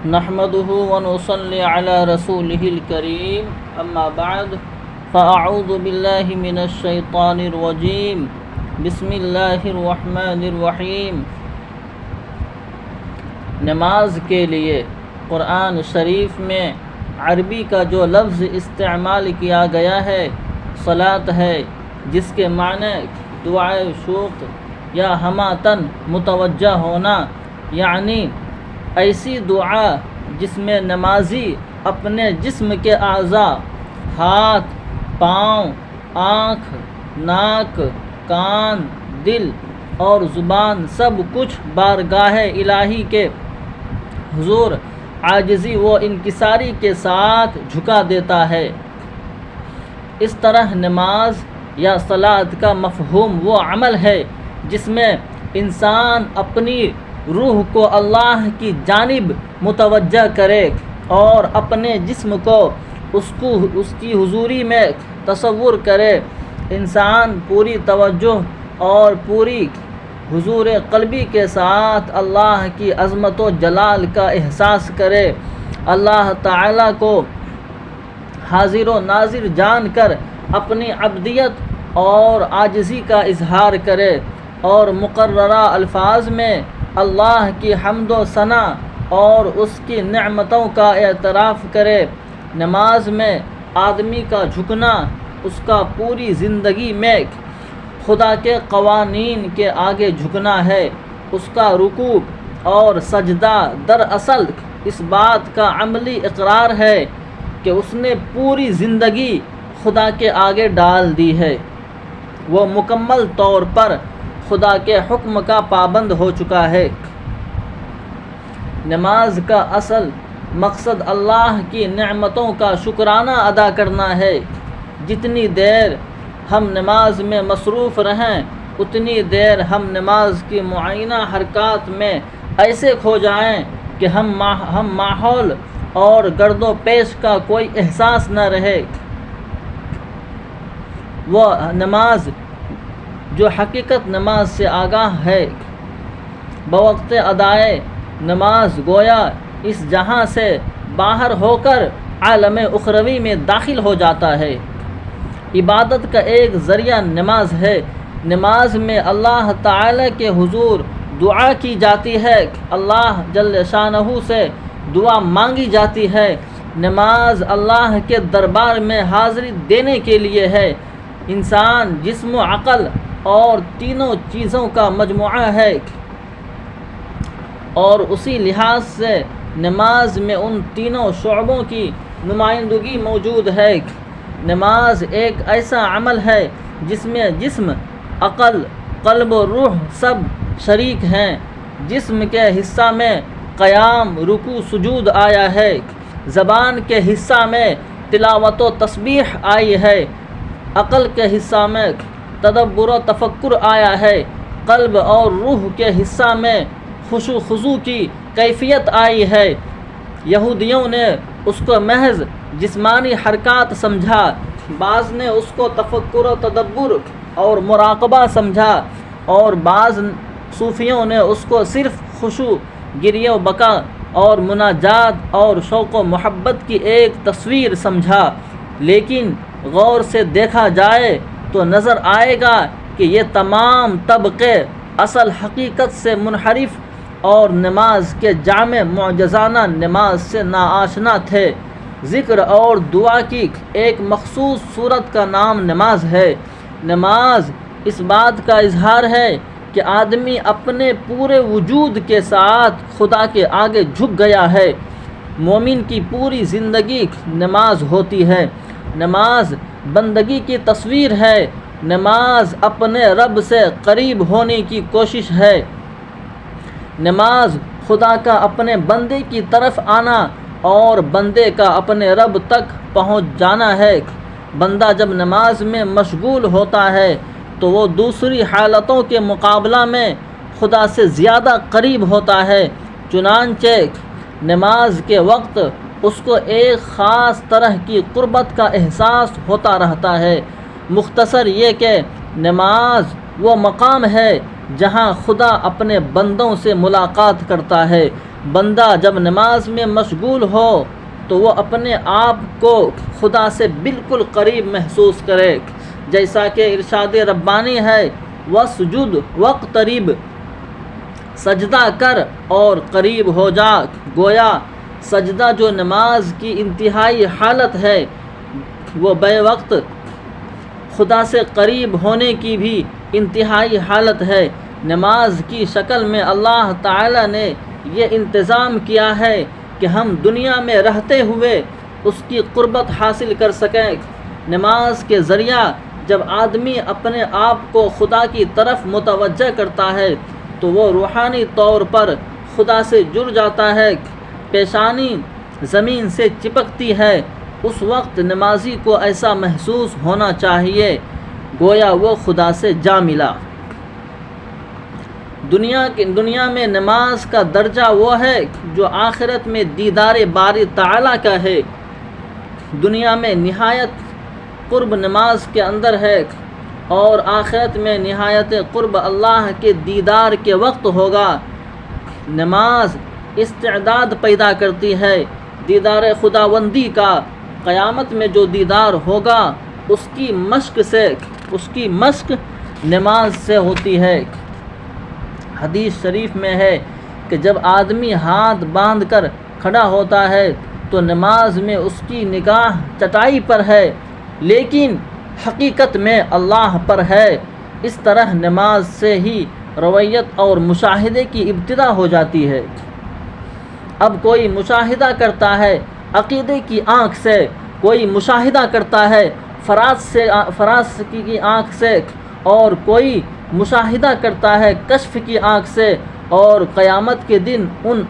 نحمده ونصلي على رسوله الكريم اما بعد فاعوذ بالله من الشيطان الرجيم بسم اللہ الرحمن الرحیم۔ نماز کے لیے قرآن شریف میں عربی کا جو لفظ استعمال کیا گیا ہے صلاۃ ہے، جس کے معنی دعائے شوق یا ہماتن متوجہ ہونا، یعنی ایسی دعا جس میں نمازی اپنے جسم کے اعضاء، ہاتھ، پاؤں، آنکھ، ناک، کان، دل اور زبان سب کچھ بارگاہ الہی کے حضور عاجزی و انکساری کے ساتھ جھکا دیتا ہے۔ اس طرح نماز یا صلاۃ کا مفہوم وہ عمل ہے جس میں انسان اپنی روح کو اللہ کی جانب متوجہ کرے اور اپنے جسم کو اس کی حضوری میں تصور کرے۔ انسان پوری توجہ اور پوری حضور قلبی کے ساتھ اللہ کی عظمت و جلال کا احساس کرے، اللہ تعالیٰ کو حاضر و ناظر جان کر اپنی عبدیت اور عاجزی کا اظہار کرے اور مقررہ الفاظ میں اللہ کی حمد و ثنا اور اس کی نعمتوں کا اعتراف کرے۔ نماز میں آدمی کا جھکنا اس کا پوری زندگی میں خدا کے قوانین کے آگے جھکنا ہے۔ اس کا رکوع اور سجدہ دراصل اس بات کا عملی اقرار ہے کہ اس نے پوری زندگی خدا کے آگے ڈال دی ہے، وہ مکمل طور پر خدا کے حکم کا پابند ہو چکا ہے۔ نماز کا اصل مقصد اللہ کی نعمتوں کا شکرانہ ادا کرنا ہے۔ جتنی دیر ہم نماز میں مصروف رہیں اتنی دیر ہم نماز کی معینہ حرکات میں ایسے کھو جائیں کہ ہم ماحول اور گرد و پیش کا کوئی احساس نہ رہے۔ وہ نماز جو حقیقت نماز سے آگاہ ہے، بوقت ادائے نماز گویا اس جہاں سے باہر ہو کر عالم اخروی میں داخل ہو جاتا ہے۔ عبادت کا ایک ذریعہ نماز ہے۔ نماز میں اللہ تعالی کے حضور دعا کی جاتی ہے، اللہ جل شانہ سے دعا مانگی جاتی ہے۔ نماز اللہ کے دربار میں حاضری دینے کے لیے ہے۔ انسان جسم و عقل اور تینوں چیزوں کا مجموعہ ہے، اور اسی لحاظ سے نماز میں ان تینوں شعبوں کی نمائندگی موجود ہے۔ نماز ایک ایسا عمل ہے جس میں جسم، عقل، قلب و روح سب شریک ہیں۔ جسم کے حصہ میں قیام، رکوع، سجود آیا ہے۔ زبان کے حصہ میں تلاوت و تسبیح آئی ہے۔ عقل کے حصہ میں تدبر و تفکر آیا ہے۔ قلب اور روح کے حصہ میں خشوع خضوع کی کیفیت آئی ہے۔ یہودیوں نے اس کو محض جسمانی حرکات سمجھا، بعض نے اس کو تفکر و تدبر اور مراقبہ سمجھا، اور بعض صوفیوں نے اس کو صرف خشوع، گریہ و بکا اور مناجات اور شوق و محبت کی ایک تصویر سمجھا۔ لیکن غور سے دیکھا جائے تو نظر آئے گا کہ یہ تمام طبقے اصل حقیقت سے منحرف اور نماز کے جامع معجزانہ نماز سے ناآشنا تھے۔ ذکر اور دعا کی ایک مخصوص صورت کا نام نماز ہے۔ نماز اس بات کا اظہار ہے کہ آدمی اپنے پورے وجود کے ساتھ خدا کے آگے جھک گیا ہے۔ مومن کی پوری زندگی نماز ہوتی ہے۔ نماز بندگی کی تصویر ہے۔ نماز اپنے رب سے قریب ہونے کی کوشش ہے۔ نماز خدا کا اپنے بندے کی طرف آنا اور بندے کا اپنے رب تک پہنچ جانا ہے۔ بندہ جب نماز میں مشغول ہوتا ہے تو وہ دوسری حالتوں کے مقابلہ میں خدا سے زیادہ قریب ہوتا ہے۔ چنانچہ نماز کے وقت اس کو ایک خاص طرح کی قربت کا احساس ہوتا رہتا ہے۔ مختصر یہ کہ نماز وہ مقام ہے جہاں خدا اپنے بندوں سے ملاقات کرتا ہے۔ بندہ جب نماز میں مشغول ہو تو وہ اپنے آپ کو خدا سے بالکل قریب محسوس کرے، جیسا کہ ارشاد ربانی ہے وَاسْجُدْ وَاقْتَرِب، سجدہ کر اور قریب ہو جا۔ گویا سجدہ جو نماز کی انتہائی حالت ہے، وہ بے وقت خدا سے قریب ہونے کی بھی انتہائی حالت ہے۔ نماز کی شکل میں اللہ تعالی نے یہ انتظام کیا ہے کہ ہم دنیا میں رہتے ہوئے اس کی قربت حاصل کر سکیں۔ نماز کے ذریعہ جب آدمی اپنے آپ کو خدا کی طرف متوجہ کرتا ہے تو وہ روحانی طور پر خدا سے جڑ جاتا ہے، پیشانی زمین سے چپکتی ہے۔ اس وقت نمازی کو ایسا محسوس ہونا چاہیے گویا وہ خدا سے جا ملا۔ دنیا میں نماز کا درجہ وہ ہے جو آخرت میں دیدار باری تعالیٰ کا ہے۔ دنیا میں نہایت قرب نماز کے اندر ہے اور آخرت میں نہایت قرب اللہ کے دیدار کے وقت ہوگا۔ نماز استعداد پیدا کرتی ہے دیدار خداوندی کا۔ قیامت میں جو دیدار ہوگا اس کی مشق نماز سے ہوتی ہے۔ حدیث شریف میں ہے کہ جب آدمی ہاتھ باندھ کر کھڑا ہوتا ہے تو نماز میں اس کی نگاہ چٹائی پر ہے لیکن حقیقت میں اللہ پر ہے۔ اس طرح نماز سے ہی رویت اور مشاہدے کی ابتدا ہو جاتی ہے۔ اب کوئی مشاہدہ کرتا ہے عقیدے کی آنکھ سے، کوئی مشاہدہ کرتا ہے فراز کی آنکھ سے، اور کوئی مشاہدہ کرتا ہے کشف کی آنکھ سے، اور قیامت کے دن ان